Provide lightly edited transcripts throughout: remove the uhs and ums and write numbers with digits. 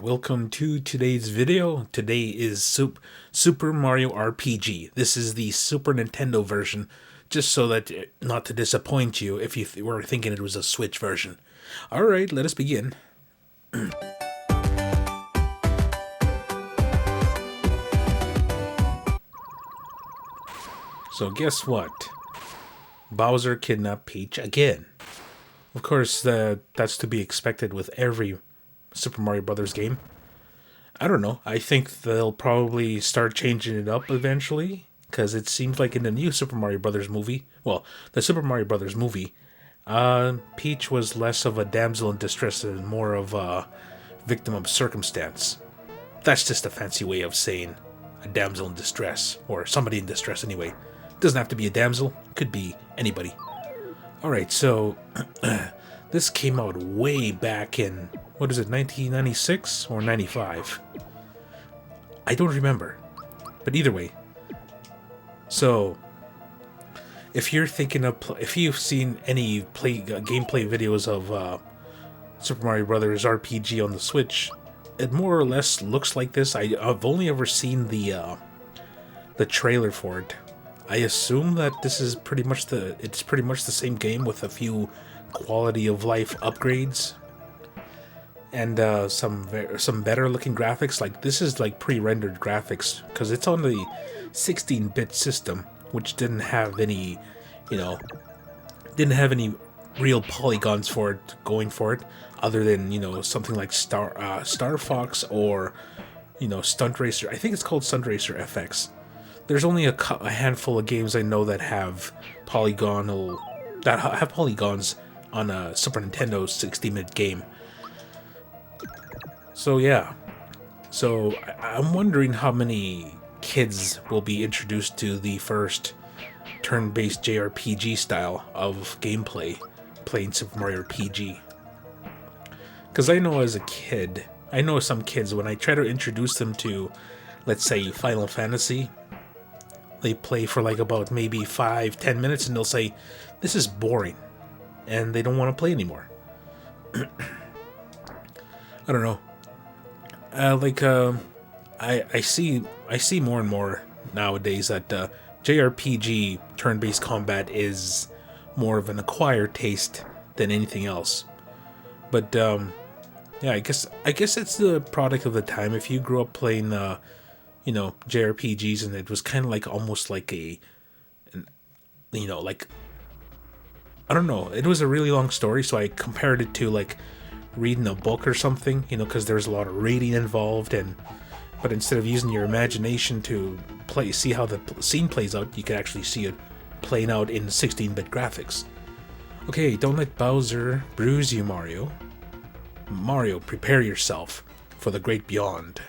Welcome to today's video. Today is Super Mario RPG. This is the Super Nintendo version, just so that not to disappoint you if you were thinking it was a Switch version. Alright, let us begin. So guess what? Bowser kidnapped Peach again. Of course, that's to be expected with every Super Mario Brothers game. I don't know. I think they'll probably start changing it up eventually, because it seems like in the new Super Mario Brothers movie, well, the Super Mario Brothers movie, Peach was less of a damsel in distress and more of a victim of circumstance. That's just a fancy way of saying a damsel in distress, or somebody in distress anyway. It doesn't have to be a damsel, it could be anybody. Alright, so this came out way back in, what is it, 1996 or 95? I don't remember. But either way. So, if you're thinking of, if you've seen any gameplay videos of Super Mario Brothers RPG on the Switch, it more or less looks like this. I've only ever seen the trailer for it. I assume that this is pretty much the same game with a few quality of life upgrades and some better looking graphics. Like this is like pre-rendered graphics because it's on the 16-bit system, which didn't have any, real polygons for it going for it, other than something like Star Fox or Stunt Racer. I think it's called Stunt Racer FX. There's only a handful of games I know that have polygons on a Super Nintendo 60-bit game. So yeah, I'm wondering how many kids will be introduced to the first turn-based JRPG style of gameplay, playing Super Mario RPG. Because I know as a kid, I know some kids, when I try to introduce them to, let's say, Final Fantasy, they play for like about maybe 5-10 minutes and they'll say, "This is boring," and they don't want to play anymore. I don't know. I see more and more nowadays that JRPG turn-based combat is more of an acquired taste than anything else. But yeah, I guess it's the product of the time. If you grew up playing JRPGs and it was kind of like almost like like, I don't know, it was a really long story, so I compared it to like reading a book or something, because there's a lot of reading involved, but instead of using your imagination to see how the scene plays out, you can actually see it playing out in 16-bit graphics. Okay, don't let Bowser bruise you, Mario. Mario, prepare yourself for the great beyond.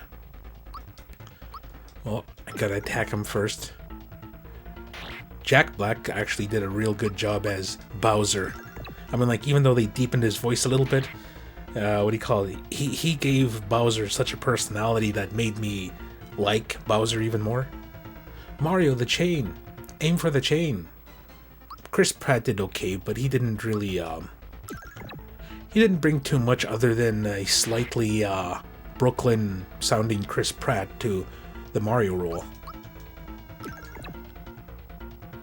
Well, I gotta attack him first. Jack Black actually did a real good job as Bowser. I mean, like, even though they deepened his voice a little bit, what do you call it? He gave Bowser such a personality that made me like Bowser even more. Mario, the chain. Aim for the chain. Chris Pratt did okay, but he didn't really, he didn't bring too much other than a slightly, Brooklyn-sounding Chris Pratt to the Mario role.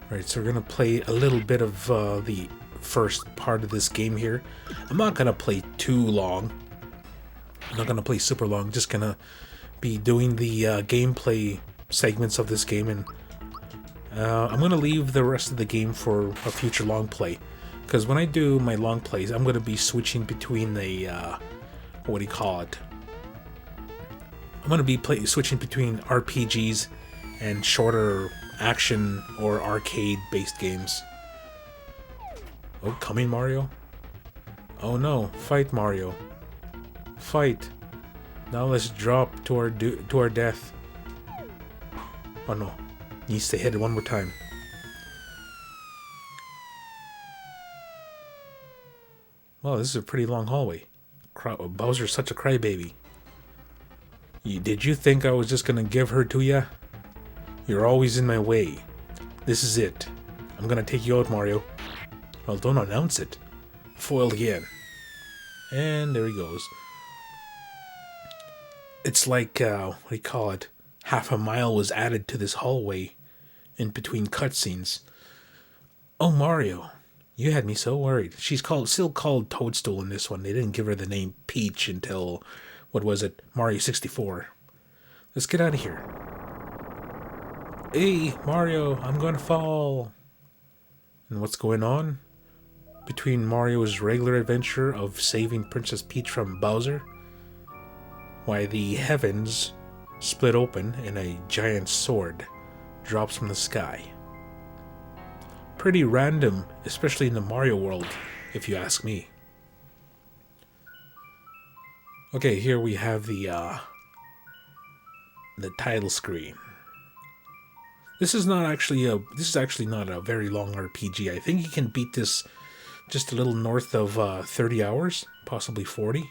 Right, so we're gonna play a little bit of the first part of this game here. I'm not gonna play too long. I'm not gonna play super long. Just gonna be doing the gameplay segments of this game, and I'm gonna leave the rest of the game for a future long play. Because when I do my long plays, I'm gonna be switching between the what do you call it? I'm going to be switching between RPGs and shorter action or arcade-based games. Oh, coming, Mario? Oh no, fight, Mario. Fight. Now let's drop to our death. Oh no, needs to hit it one more time. Well, this is a pretty long hallway. Bowser's such a crybaby. Did you think I was just gonna give her to ya? You're always in my way. This is it. I'm gonna take you out, Mario. Well, don't announce it. Foiled again. And there he goes. It's like, what do you call it? Half a mile was added to this hallway in between cutscenes. Oh, Mario, you had me so worried. She's still called Toadstool in this one. They didn't give her the name Peach until, what was it, Mario 64. Let's get out of here. Hey, Mario, I'm gonna fall. And what's going on? Between Mario's regular adventure of saving Princess Peach from Bowser, why the heavens split open and a giant sword drops from the sky. Pretty random, especially in the Mario world, if you ask me. Okay, here we have the title screen. This is actually not a very long RPG. I think you can beat this just a little north of 30 hours, possibly 40.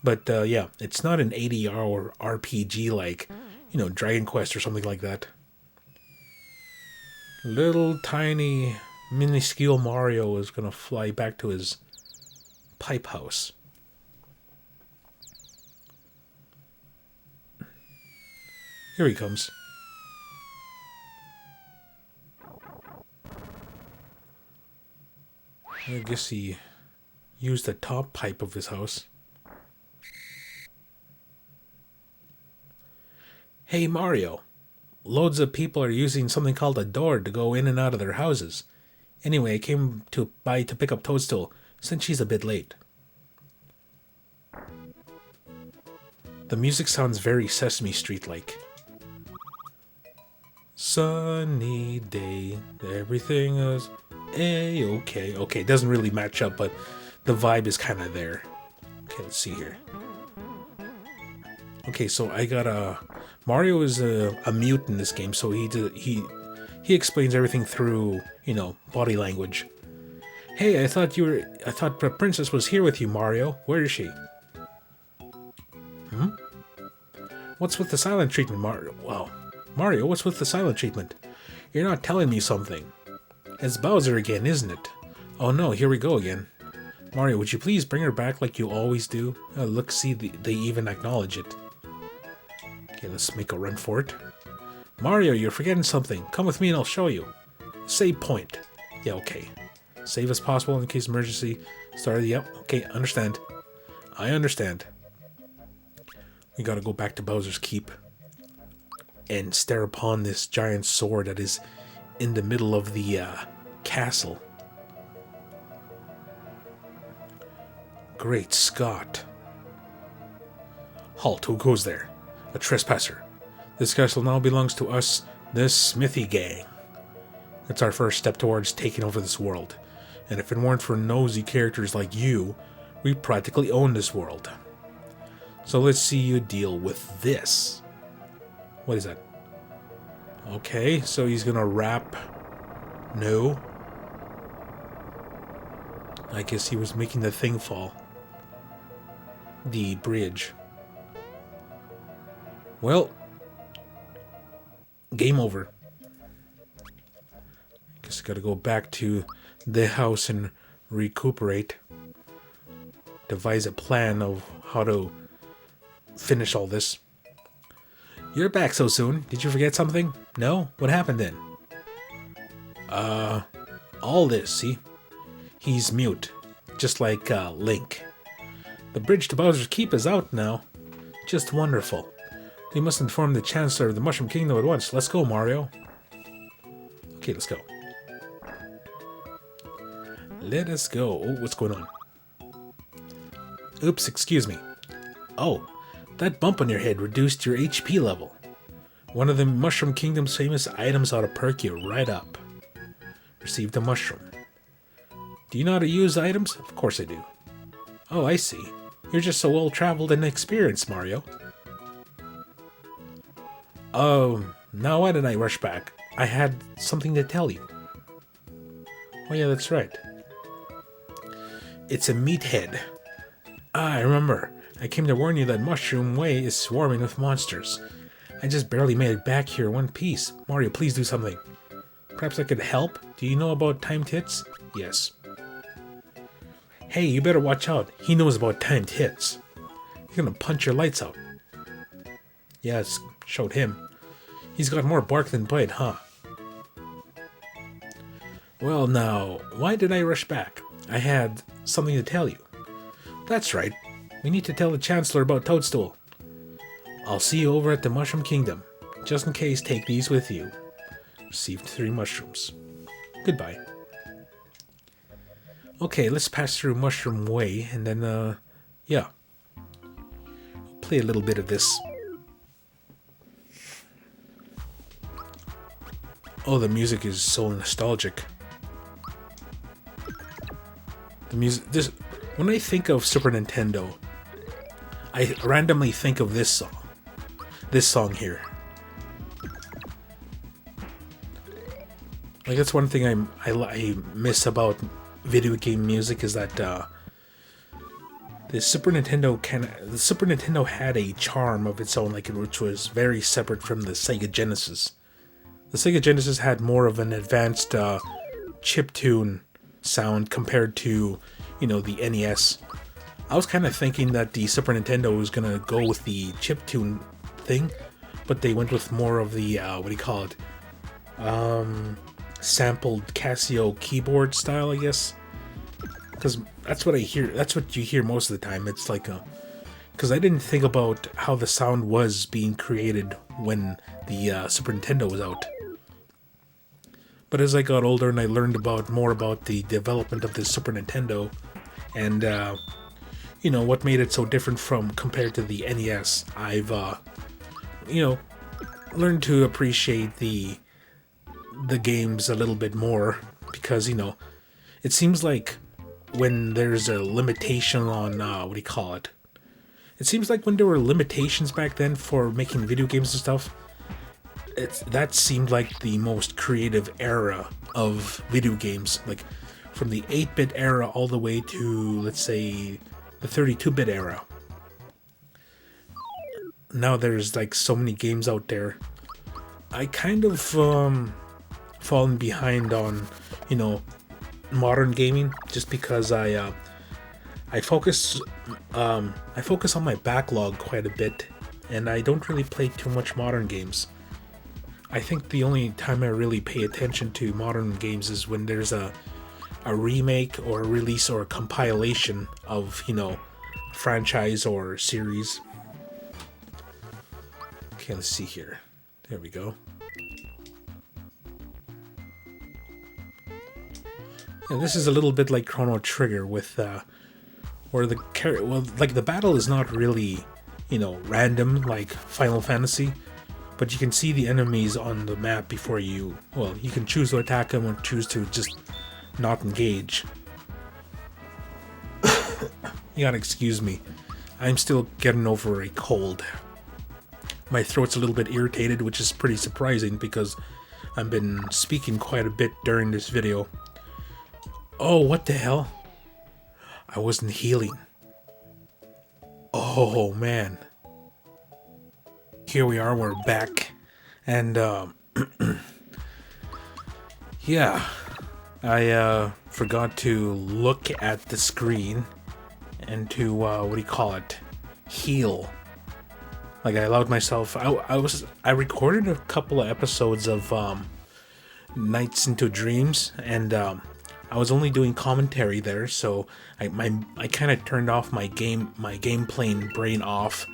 But yeah, it's not an 80-hour RPG like, Dragon Quest or something like that. Little tiny minuscule Mario is gonna fly back to his pipe house. Here he comes. I guess he used the top pipe of his house. Hey Mario, loads of people are using something called a door to go in and out of their houses. Anyway, I came to pick up Toadstool, since she's a bit late. The music sounds very Sesame Street-like. Sunny day, everything is A-okay. Okay, it doesn't really match up, but the vibe is kind of there. Okay, let's see here. Okay, so I got Mario is a mute in this game, so he explains everything through, body language. Hey, I thought the princess was here with you, Mario. Where is she? What's with the silent treatment, Mario? Wow. Mario, what's with the silent treatment? You're not telling me something. It's Bowser again, isn't it? Oh no, here we go again. Mario, would you please bring her back like you always do? Look, see, they even acknowledge it. Okay, let's make a run for it. Mario, you're forgetting something. Come with me and I'll show you. Save point. Yeah, okay. Save as possible in case of emergency. Yep, okay, understand. I understand. We gotta go back to Bowser's Keep and stare upon this giant sword that is in the middle of the castle. Great Scott. Halt, who goes there? A trespasser. This castle now belongs to us, this Smithy gang. It's our first step towards taking over this world. And if it weren't for nosy characters like you, we practically own this world. So let's see you deal with this. What is that? Okay, so he's gonna rap. No. I guess he was making the thing fall. The bridge. Well, game over. Guess I gotta go back to the house and recuperate. Devise a plan of how to finish all this. You're back so soon. Did you forget something? No? What happened then? All this, see? He's mute. Just like, Link. The bridge to Bowser's Keep is out now. Just wonderful. We must inform the Chancellor of the Mushroom Kingdom at once. Let's go, Mario. Okay, let's go. Let us go. Oh, what's going on? Oops, excuse me. Oh, that bump on your head reduced your HP level. One of the Mushroom Kingdom's famous items ought to perk you right up. Received a mushroom. Do you know how to use items? Of course I do. Oh, I see. You're just so well-traveled and experienced, Mario. Now why did I rush back? I had something to tell you. Oh yeah, that's right. It's a meathead. I remember. I came to warn you that Mushroom Way is swarming with monsters. I just barely made it back here in one piece. Mario, please do something. Perhaps I could help? Do you know about timed hits? Yes. Hey, you better watch out. He knows about timed hits. He's gonna punch your lights out. Yes, showed him. He's got more bark than bite, huh? Well now, why did I rush back? I had something to tell you. That's right. We need to tell the Chancellor about Toadstool. I'll see you over at the Mushroom Kingdom. Just in case, take these with you. Received 3 mushrooms. Goodbye. Okay, let's pass through Mushroom Way, and then, yeah. Play a little bit of this. Oh, the music is so nostalgic. The music, when I think of Super Nintendo, I randomly think of this song. This song here. Like, that's one thing I miss about video game music is that the Super Nintendo had a charm of its own, like, which was very separate from the Sega Genesis. The Sega Genesis had more of an advanced chiptune sound compared to, you know, the NES. I was kind of thinking that the Super Nintendo was gonna go with the chiptune thing, but they went with more of the what do you call it? Sampled Casio keyboard style, I guess. Because that's what I hear. That's what you hear most of the time. It's like a. Because I didn't think about how the sound was being created when the Super Nintendo was out. But as I got older and I learned more about the development of the Super Nintendo, and you know what made it so different from compared to the NES, I've you know, learned to appreciate the games a little bit more, because, you know, it seems like when there's a limitation on what do you call it? It seems like when there were limitations back then for making video games and stuff, that seemed like the most creative era of video games, like from the 8-bit era all the way to, let's say, the 32-bit era. Now there's like so many games out there. I kind of fallen behind on, you know, modern gaming, just because I focus on my backlog quite a bit, and I don't really play too much modern games. I think the only time I really pay attention to modern games is when there's a remake or a release or a compilation of, you know, franchise or series. Okay, let's see here. There we go. Yeah, this is a little bit like Chrono Trigger with where the battle is not really, you know, random like Final Fantasy, but you can see the enemies on the map before you. Well, you can choose to attack them or choose to just not engage. You gotta excuse me. I'm still getting over a cold. My throat's a little bit irritated, which is pretty surprising because I've been speaking quite a bit during this video. Oh, what the hell? I wasn't healing. Oh, man. Here we are, we're back. And, yeah. I, forgot to look at the screen and to, what do you call it? Heal. Like, I allowed myself... I recorded a couple of episodes of, Nights into Dreams, and, I was only doing commentary there, so I kind of turned off my game playing brain off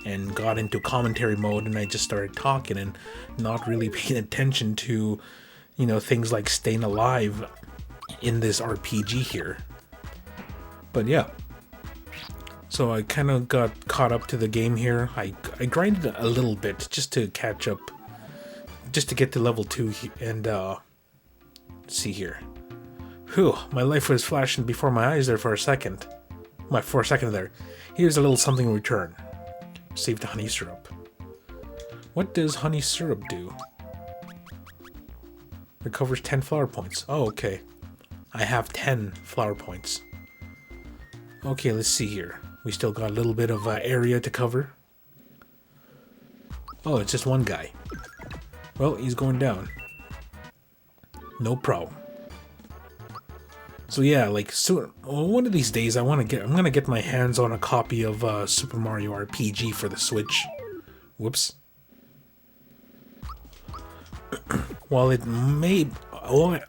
and got into commentary mode, and I just started talking and not really paying attention to, you know, things like staying alive in this RPG here. But yeah. So I kind of got caught up to the game here. I grinded a little bit just to catch up, just to get to level 2 and let's see here. Whew, my life was flashing before my eyes there for a second. For a second there. Here's a little something in return. Received honey syrup. What does honey syrup do? Recovers 10 flower points. Oh, okay. I have 10 flower points. Okay, let's see here. We still got a little bit of area to cover. Oh, it's just one guy. Well, he's going down. No problem. So yeah, like, so one of these days I'm gonna get my hands on a copy of Super Mario RPG for the Switch. Whoops, while it may,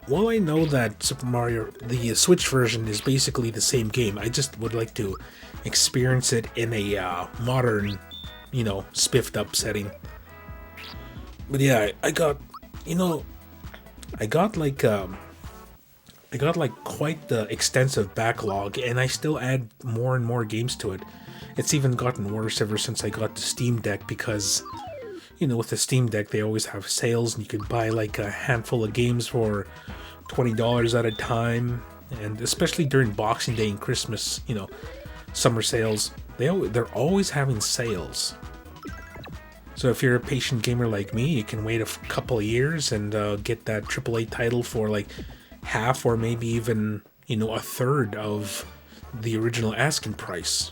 while I know that Super Mario, the Switch version, is basically the same game, I just would like to experience it in a modern, you know, spiffed up setting. But yeah, I got, you know, I got like quite the extensive backlog, and I still add more and more games to it. It's even gotten worse ever since I got the Steam Deck because, you know, with the Steam Deck, they always have sales, and you can buy like a handful of games for $20 at a time. And especially during Boxing Day and Christmas, you know, summer sales, they're always having sales. So if you're a patient gamer like me, you can wait a couple of years and get that AAA title for like half or maybe even, you know, a third of the original asking price.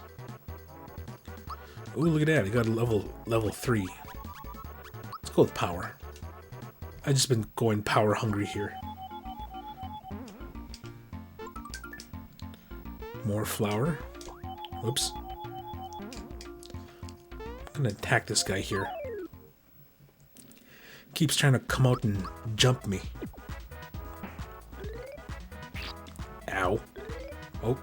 Ooh, look at that! I got a level 3. Let's go with power. I just been going power hungry here. More flour. Whoops. I'm gonna attack this guy here. Keeps trying to come out and jump me. Ow. Oh.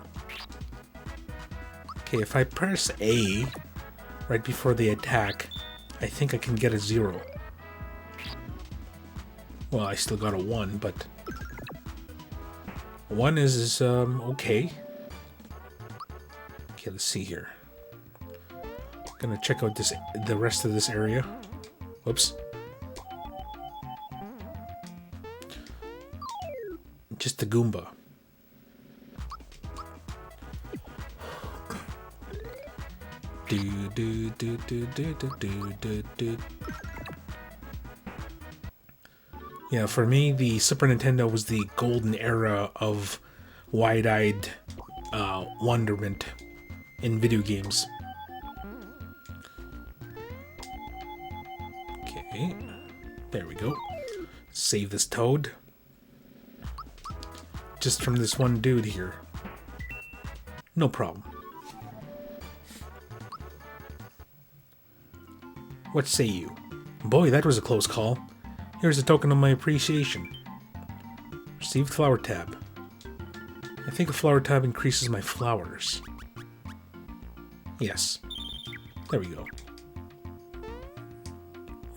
Okay, if I press A right before they attack, I think I can get a 0. Well, I still got a 1, but 1 is okay. Okay, let's see here. Gonna check out the rest of this area. Whoops. Just a Goomba. Yeah, for me, the Super Nintendo was the golden era of wide-eyed wonderment in video games. Okay, there we go. Save this toad. Just from this one dude here. No problem. What say you? Boy, that was a close call. Here's a token of my appreciation. Received flower tab. I think a flower tab increases my flowers. Yes. There we go.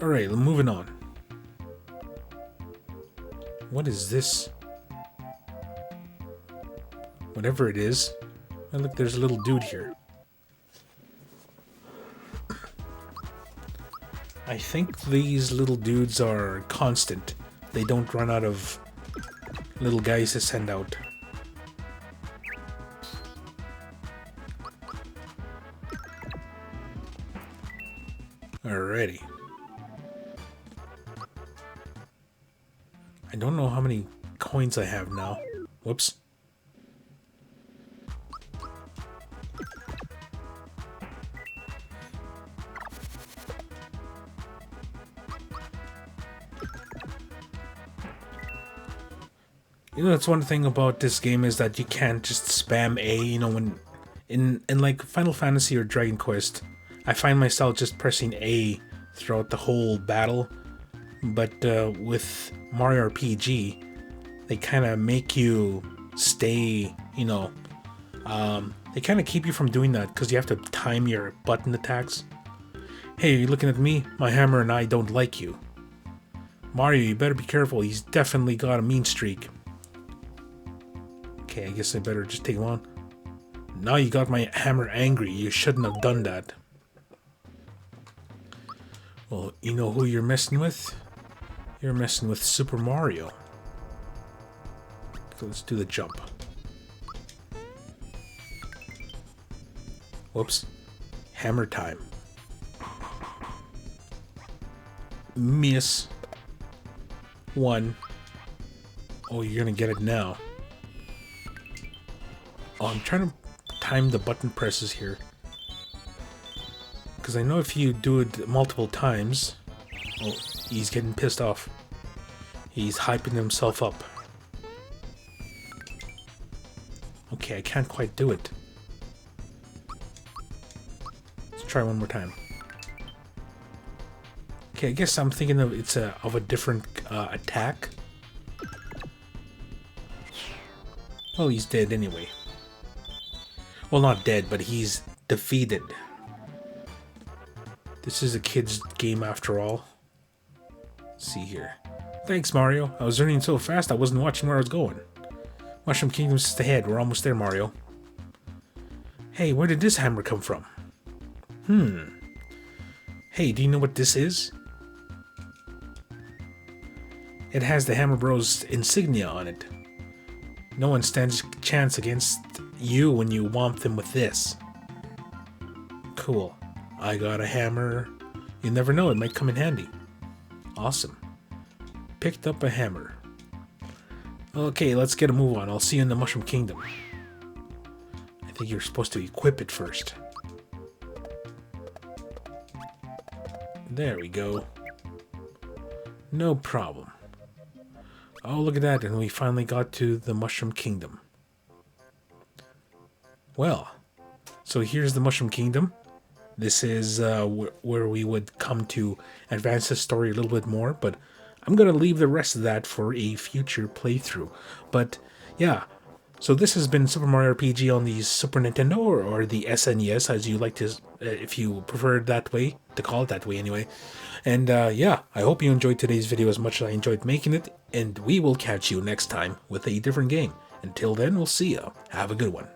Alright, moving on. What is this? Whatever it is. Oh, look, there's a little dude here. I think these little dudes are constant. They don't run out of little guys to send out. Alrighty. I don't know how many coins I have now. Whoops. You know, that's one thing about this game is that you can't just spam A, you know, when in like Final Fantasy or Dragon Quest, I find myself just pressing A throughout the whole battle. But with Mario RPG, they kind of make you stay, you know, they kind of keep you from doing that because you have to time your button attacks. Hey, you looking at me? My hammer and I don't like you. Mario, you better be careful. He's definitely got a mean streak. Okay, I guess I better just take him on. Now you got my hammer angry. You shouldn't have done that. Well, you know who you're messing with? You're messing with Super Mario. So let's do the jump. Whoops. Hammer time. Miss. 1. Oh, you're gonna get it now. Oh, I'm trying to time the button presses here. Because I know if you do it multiple times... Oh, he's getting pissed off. He's hyping himself up. Okay, I can't quite do it. Let's try one more time. Okay, I guess I'm thinking of of a different attack. Well, he's dead anyway. Well, not dead, but he's defeated. This is a kid's game after all. Let's see here. Thanks, Mario. I was running so fast I wasn't watching where I was going. Mushroom Kingdom's just ahead. We're almost there, Mario. Hey, where did this hammer come from? Hey, do you know what this is? It has the Hammer Bros insignia on it. No one stands a chance against you when you whomp them with this. Cool. I got a hammer. You never know, it might come in handy. Awesome. Picked up a hammer. Okay, let's get a move on. I'll see you in the Mushroom Kingdom. I think you're supposed to equip it first. There we go. No problem. Oh, look at that, and we finally got to the Mushroom Kingdom. Well, so here's the Mushroom Kingdom. This is where we would come to advance the story a little bit more, but I'm going to leave the rest of that for a future playthrough. But yeah, so this has been Super Mario RPG on the Super Nintendo, or the SNES, as you like to, if you prefer it that way, to call it that way anyway. And yeah, I hope you enjoyed today's video as much as I enjoyed making it, and we will catch you next time with a different game. Until then, we'll see you. Have a good one.